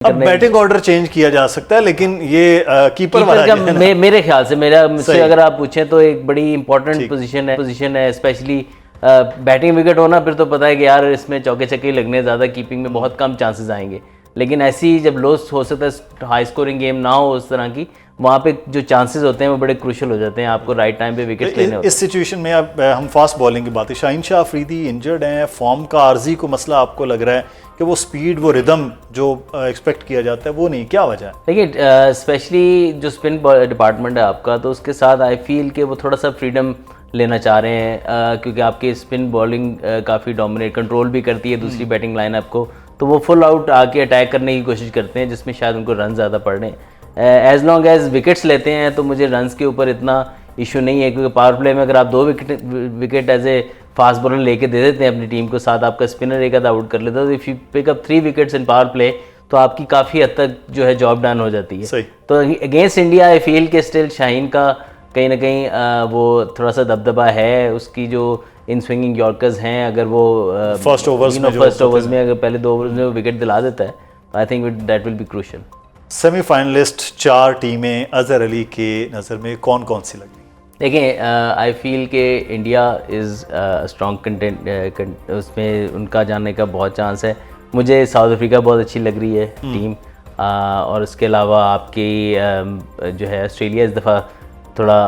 अब batting order change किया जा सकता है, लेकिन ये कीपर वाला मेरे ख्याल से मुझसे अगर आप पूछें तो एक बड़ी इंपॉर्टेंट पोजीशन है स्पेशली बैटिंग विकेट होना। फिर तो पता है कि यार इसमें चौके छक्के लगने, ज़्यादा कीपिंग में बहुत कम चांसेस आएंगे। लेकिन ऐसी जब लो हो सकता है हाई स्कोरिंग गेम ना हो उस तरह की, वहाँ पे जो चांसेस होते हैं वो बड़े क्रूशल हो जाते हैं, आपको राइट टाइम पे विकेट लेने होते हैं। इस सिचुएशन में अब हम फास्ट बॉलिंग की बात है, शाहीन शाह अफरीदी इंजर्ड हैं, फॉर्म का आर्जी को मसला आपको लग रहा है कि वो स्पीड वो रिदम जो एक्सपेक्ट किया जाता है वो नहीं, क्या वजह है? देखिए स्पेशली जो स्पिन डिपार्टमेंट है आपका, तो उसके साथ आई फील कि वो थोड़ा सा फ्रीडम लेना चाह रहे हैं, क्योंकि आपकी स्पिन बॉलिंग काफ़ी डोमिनेट कंट्रोल भी करती है दूसरी बैटिंग लाइनअप को, तो वो फुल आउट आके अटैक करने की कोशिश करते हैं जिसमें शायद उनको रन ज़्यादा पड़ रहे हैं। एज लॉन्ग एज विकेट्स लेते हैं तो मुझे रन्स के ऊपर इतना इशू नहीं है, क्योंकि पावर प्ले में अगर आप 2 wicket as a fast bowler लेके दे देते हैं अपनी टीम को, साथ आपका स्पिनर एक आधा आउट कर लेता है, तो if you pick up 3 wickets in power play तो आपकी काफ़ी हद तक जो है जॉब डन हो जाती है। सही। तो अगेंस्ट इंडिया आई फील के स्टिल शाहीन का कहीं ना कहीं वो थोड़ा सा दबदबा है, उसकी जो इन स्विंगिंग यॉर्कर्स हैं, अगर वो फर्स्ट ओवर्स में अगर पहले 2 ओवर्स में वो विकेट दिला देता है, I think that will be crucial. Semifinalist 4 टीमें अजहर अली के नज़र में कौन कौन सी लगी? देखिए आई फील के इंडिया इज़ स्ट्रॉन्ग कंटेंट, उसमें उनका जाने का बहुत चांस है। मुझे साउथ अफ्रीका बहुत अच्छी लग रही है टीम, और उसके अलावा आपकी जो है ऑस्ट्रेलिया इस दफ़ा थोड़ा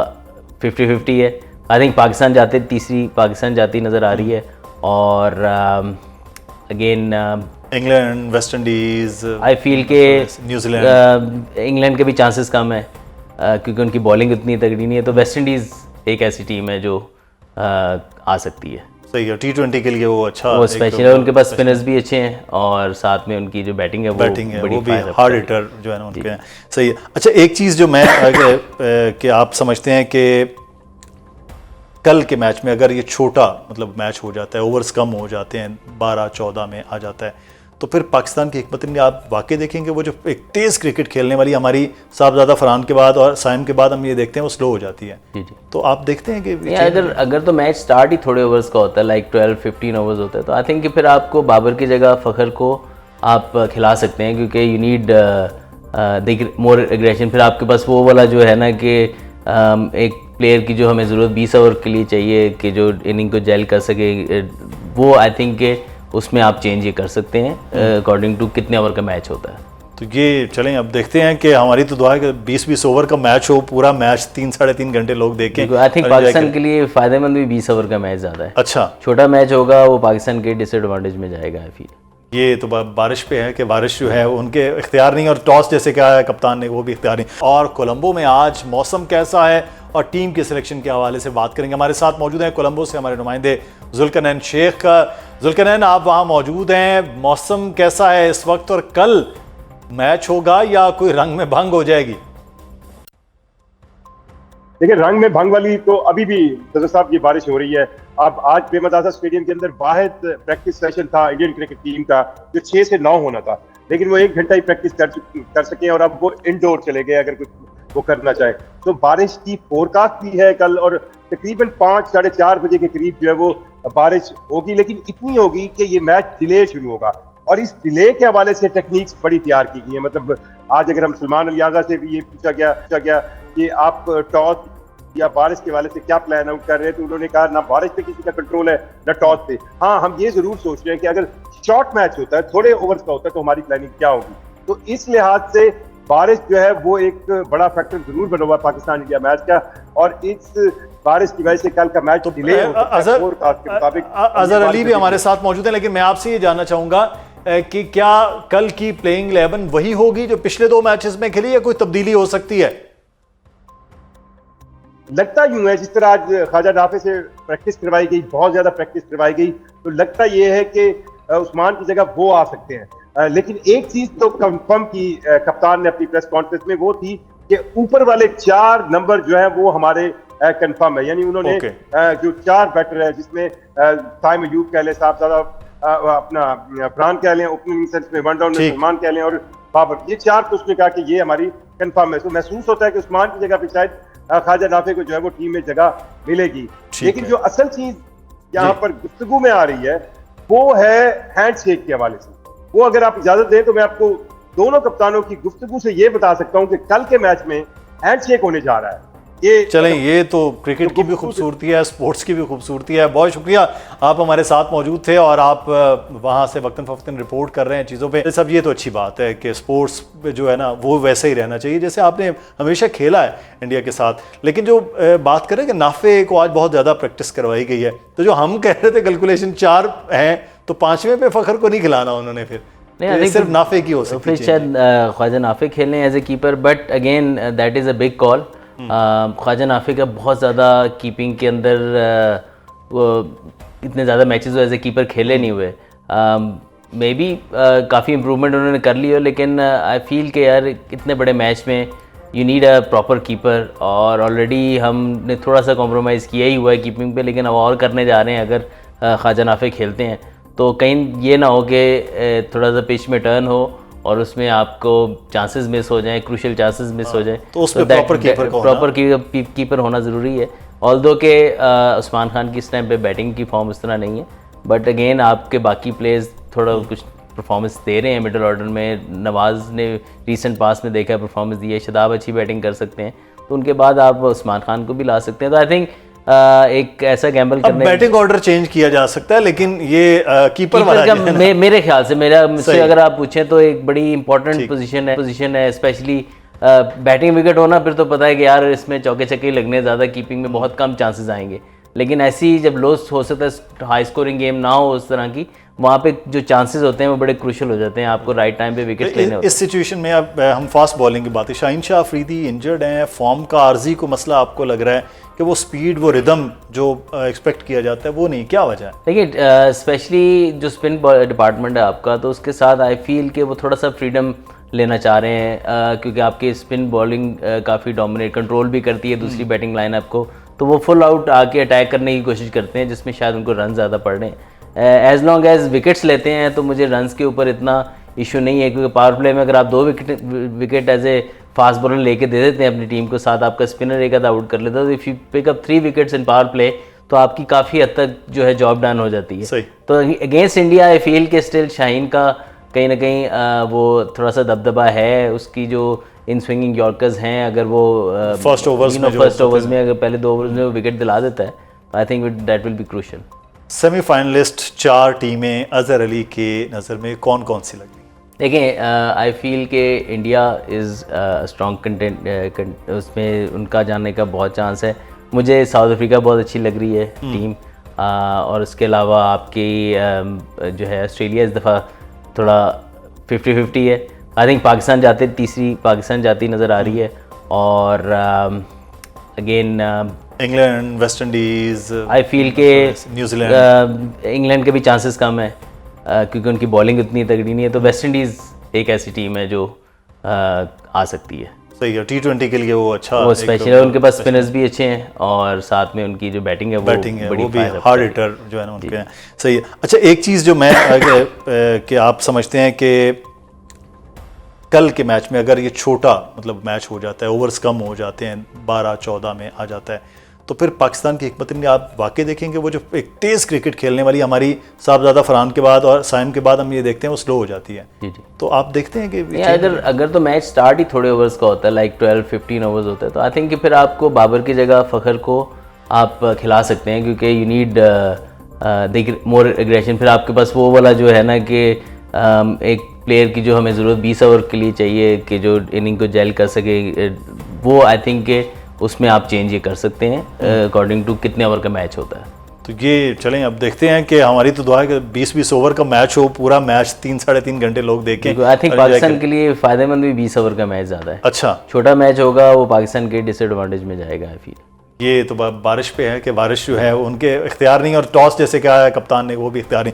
50-50 है। आई थिंक पाकिस्तान तीसरी पाकिस्तान जाती नज़र आ रही है, और again England, West Indies, I feel के न्यूजीलैंड, इंग्लैंड के भी चांसेस कम है क्योंकि उनकी बॉलिंग इतनी तगड़ी नहीं है। तो वेस्ट इंडीज़ एक ऐसी टीम है जो आ सकती है। सही है, T20 के लिए वो अच्छा, वो स्पेशल है, उनके पास स्पिनर्स भी अच्छे हैं और साथ में उनकी जो बैटिंग है वो भी हार्ड हिटर जो है ना उनके हैं। सही है। अच्छा, एक चीज़ जो मैं कि आप समझते हैं कि कल के मैच में अगर ये छोटा मतलब मैच हो जाता है, ओवर्स कम हो जाते हैं, 12-14 में आ जाता है, तो फिर पाकिस्तान की हिकमत नहीं, आप वाकई देखेंगे वो जो एक तेज़ क्रिकेट खेलने वाली हमारी साहबजादा फरहान के बाद और साइम के बाद हम ये देखते हैं वो स्लो हो जाती है। जी। तो आप देखते हैं कि अगर तो मैच स्टार्ट ही थोड़े ओवर्स का होता है, लाइक 12-15 ओवर्स होता है, तो आई थिंक कि फिर आपको बाबर की जगह फ़खर को आप खिला सकते हैं, क्योंकि यू नीड मोर एग्रेशन। फिर आपके पास वो वाला जो है ना कि एक प्लेयर की जो हमें ज़रूरत 20 ओवर के लिए चाहिए कि जो इनिंग को जेल कर सके, वो आई थिंक के उसमें आप चेंज ये कर सकते हैं अकॉर्डिंग टू कितने ओवर का मैच होता है। तो ये चलें, अब देखते हैं कि हमारी तो दुआ है कि 20-20 ओवर का मैच हो, पूरा मैच 3-3.5 घंटे लोग देखें। आई थिंक पाकिस्तान के लिए फ़ायदेमंद भी 20 ओवर का मैच ज़्यादा है। अच्छा, छोटा मैच होगा वो पाकिस्तान के डिसएडवांटेज में जाएगा आई फील। ये तो बारिश पे है कि बारिश जो है उनके इख्तियार नहीं, और टॉस जैसे कहा है कप्तान ने वो भी इख्तियार नहीं। और कोलंबो में आज मौसम कैसा है और टीम के सिलेक्शन के हवाले से बात करेंगे। हमारे साथ मौजूद हैं कोलंबो से हमारे नुमाइंदे जुल्करनैन शेख। जुल्करनैन, आप वहाँ मौजूद हैं, मौसम कैसा है इस वक्त और कल मैच होगा या कोई रंग में भंग हो जाएगी? देखिए, रंग में भंग वाली तो अभी भी सदर साहब ये बारिश हो रही है। अब आज बेमताजा स्टेडियम के अंदर वाहिद प्रैक्टिस सेशन था इंडियन क्रिकेट टीम का जो 6 से 9 होना था, लेकिन वो 1 घंटा ही प्रैक्टिस कर सके और अब वो इंडोर चले गए अगर कुछ वो करना चाहे। तो बारिश की फोरकास्ट भी है कल, और तकरीबन 5-4:30 बजे के करीब जो है वो बारिश होगी, लेकिन इतनी होगी कि ये मैच डिले शुरू होगा। और इस डिले के हवाले से टेक्निक्स बड़ी तैयार की गई है। मतलब आज अगर हम सलमान अली आगा से भी ये पूछा गया कि आप टॉस या बारिश के हवाले से क्या प्लान आउट कर रहे हैं, तो उन्होंने कहा ना बारिश पे किसी का कंट्रोल है ना टॉस पे। हाँ, हम ये जरूर सोच रहे हैं कि अगर शॉर्ट मैच होता है, थोड़े ओवर्स का होता है, तो हमारी प्लानिंग क्या होगी। तो इस लिहाज से बारिश जो है वो एक बड़ा फैक्टर जरूर बना हुआ पाकिस्तान इंडिया मैच का, और इस बारिश की वजह से कल का मैच डिले हो सकता है फोरकास्ट के मुताबिक। अजहर अली भी हमारे साथ मौजूद है, लेकिन मैं आपसे ये जानना चाहूंगा कि क्या कल की प्लेइंग 11 वही होगी जो पिछले 2 मैचेस में खेली, या कोई तब्दीली हो सकती है? लगता यूं है जिस तरह आज ख्वाजा नाफे से प्रैक्टिस करवाई गई, बहुत ज्यादा प्रैक्टिस करवाई गई, तो लगता यह है कि उस्मान की जगह वो आ सकते हैं। लेकिन एक चीज तो कंफर्म की कप्तान ने अपनी प्रेस कॉन्फ्रेंस में, वो थी कि ऊपर वाले 4 नंबर जो है वो हमारे कंफर्म है। यानी उन्होंने जो 4 बैटर है, जिसमें साइम अयूब कह लें, साहबजादा अपना फरहान कह लें, ओपनिंग सेंस में वन डाउन में सलमान कह लें, और बाबर, ये 4 तो उसने कहा कि ये हमारी कंफर्म है। तो महसूस होता है कि उस्मान की जगह पे शायद ख्वाजा नाफे को जो है वो टीम में जगह मिलेगी। लेकिन जो असल चीज यहाँ पर गुफ्तगू में आ रही है वो है हैंडशेक के हवाले से। वो अगर आप इजाजत दें तो मैं आपको दोनों कप्तानों की गुफ्तगू से ये बता सकता हूं कि कल के मैच में हैंडशेक होने जा रहा है। ये चलें, ये तो क्रिकेट की भी खूबसूरती है, स्पोर्ट्स की भी खूबसूरती है। बहुत शुक्रिया, आप हमारे साथ मौजूद थे और आप वहाँ से वक्तन फ़वक्तन रिपोर्ट कर रहे हैं चीज़ों पे। सब ये तो अच्छी बात है कि स्पोर्ट्स जो है ना वो वैसे ही रहना चाहिए जैसे आपने हमेशा खेला है इंडिया के साथ। लेकिन जो बात करें कि नाफे को आज बहुत ज़्यादा प्रैक्टिस करवाई गई है, तो जो हम कह रहे थे कैलकुलेशन 4 हैं तो 5वें पे फ़खर को नहीं खिलाना उन्होंने, फिर नहीं, सिर्फ नाफे की हो सकती फिर शायद ख्वाजा नाफे खेलें as a keeper, but again that is a big call. Khawaja Nafay का बहुत ज़्यादा कीपिंग के अंदर वो इतने ज़्यादा मैचेस एज ए कीपर खेले नहीं हुए। मे बी काफ़ी इम्प्रूवमेंट उन्होंने कर ली हो, लेकिन आई फील कि यार इतने बड़े मैच में you need a proper keeper, और ऑलरेडी हमने थोड़ा सा कॉम्प्रोमाइज़ किया ही हुआ है कीपिंग पे, लेकिन अब और करने जा रहे हैं। अगर ख्वाजा नाफे खेलते हैं तो कहीं ये ना हो कि थोड़ा सा पिच में टर्न हो और उसमें आपको चांसेस मिस हो जाएं, क्रूशियल चांसेस मिस हो जाएं, तो उस पे प्रॉपर कीपर होना ज़रूरी है। ऑल्दो के उस्मान खान की इस टाइम पे बैटिंग की फॉर्म उस तरह नहीं है, बट अगेन आपके बाकी प्लेयर्स थोड़ा कुछ परफॉर्मेंस दे रहे हैं मिडिल ऑर्डर में। नवाज़ ने रीसेंट पास में देखा है परफॉर्मेंस दी है, शदाब अच्छी बैटिंग कर सकते हैं, तो उनके बाद आप उस्मान खान को भी ला सकते हैं। तो आई थिंक एक ऐसा गैम्बल करने, बैटिंग ऑर्डर चेंज किया जा सकता है, लेकिन ये कीपर वाला का मेरे ख्याल से मुझसे अगर आप पूछें तो एक बड़ी इंपॉर्टेंट पोजीशन है, स्पेशली बैटिंग विकेट होना। फिर तो पता है कि यार इसमें चौके छक्के लगने, ज़्यादा कीपिंग में बहुत कम चांसेस आएंगे। लेकिन ऐसी जब लो हो सकता है हाई स्कोरिंग गेम ना हो उस तरह की, वहाँ पे जो चांसेस होते हैं वो बड़े क्रूशियल हो जाते हैं, आपको राइट टाइम पे विकेट लेने होते हैं। इस सिचुएशन में अब हम फास्ट बॉलिंग की बात है, शाहीन शाह अफरीदी इंजर्ड हैं, फॉर्म का आर्जी को मसला आपको लग रहा है कि वो स्पीड, वो रिदम जो एक्सपेक्ट किया जाता है वो नहीं, क्या वजह है? देखिए स्पेशली जो स्पिन डिपार्टमेंट है आपका, तो उसके साथ आई फील कि वो थोड़ा सा फ्रीडम लेना चाह रहे हैं, क्योंकि आपकी स्पिन बॉलिंग काफ़ी डोमिनेट कंट्रोल भी करती है दूसरी बैटिंग लाइनअप को, तो वो फुल आउट आके अटैक करने की कोशिश करते हैं, जिसमें शायद उनको रन ज़्यादा पड़ रहे हैं। एज लॉन्ग एज विकेट्स लेते हैं तो मुझे रन्स के ऊपर इतना इशू नहीं है, क्योंकि पावर प्ले में अगर आप 2 wicket as a fast bowler लेके दे देते हैं अपनी टीम को, साथ आपका स्पिनर एक आधा आउट कर लेता है, तो if you pick up 3 wickets in power play तो आपकी काफ़ी हद तक जो है जॉब डन हो जाती है। सही। तो अगेंस्ट इंडिया आई फील के स्टिल शाहीन का कहीं ना कहीं वो थोड़ा सा दबदबा है, उसकी जो इन स्विंगिंग यॉर्कर्स हैं, अगर वो फर्स्ट ओवर्स में अगर पहले 2 ओवर्स में वो विकेट दिला देता है, I think that will be crucial. Semifinalist 4 टीमें अजहर अली के नज़र में कौन कौन सी लगी? देखिए आई फील के इंडिया इज़ स्ट्रॉन्ग कंटेंट, उसमें उनका जाने का बहुत चांस है। मुझे साउथ अफ्रीका बहुत अच्छी लग रही है टीम, और उसके अलावा आपकी जो है ऑस्ट्रेलिया इस दफ़ा थोड़ा 50-50 है। आई थिंक पाकिस्तान जाते, तीसरी पाकिस्तान जाती नज़र आ रही है, और again England, West Indies, I feel के न्यूजीलैंड, इंग्लैंड के भी चांसेस कम है क्योंकि उनकी बॉलिंग इतनी तगड़ी नहीं है, तो वेस्ट इंडीज़ एक ऐसी टीम है जो आ सकती है। सही है, T20 के लिए वो अच्छा, वो स्पेशल है, उनके पास स्पिनर्स भी अच्छे हैं और साथ में उनकी जो बैटिंग है वो भी हार्ड हिटर जो है ना उनके हैं। सही है। अच्छा, एक चीज़ जो मैं कि आप समझते हैं कि कल के मैच में अगर ये छोटा मतलब मैच हो जाता है, ओवर्स कम हो जाते हैं, 12-14 में आ जाता है, तो फिर पाकिस्तान की हिकमत में आप वाकई देखेंगे वो जो एक तेज़ क्रिकेट खेलने वाली हमारी साहबजादा फरहान के बाद और साइम के बाद हम ये देखते हैं वो स्लो हो जाती है। जी। तो आप देखते हैं कि अगर तो मैच स्टार्ट ही थोड़े ओवर्स का होता है, लाइक 12-15 ओवर्स होता है, तो आई थिंक कि फिर आपको बाबर की जगह फ़खर को आप खिला सकते हैं, क्योंकि यू नीड मोर एग्रेशन। फिर आपके पास वो वाला जो है ना कि एक प्लेयर की जो हमें ज़रूरत 20 ओवर के लिए चाहिए कि जो इनिंग को जेल कर सके, वो आई थिंक के उसमें आप चेंज ये कर सकते हैं अकॉर्डिंग टू कितने ओवर का मैच होता है। तो ये चलें, अब देखते हैं कि हमारी तो दुआ है कि 20-20 ओवर का मैच हो, पूरा मैच 3-3.5 घंटे लोग देखें। आई थिंक पाकिस्तान के लिए फ़ायदेमंद भी 20 ओवर का मैच ज़्यादा है। अच्छा, छोटा मैच होगा वो पाकिस्तान के डिसएडवांटेज में जाएगा आई फील। ये तो बारिश पे है कि बारिश जो है उनके इख्तियार नहीं, और टॉस जैसे क्या है कप्तान ने वो भी इख्तियार नहीं।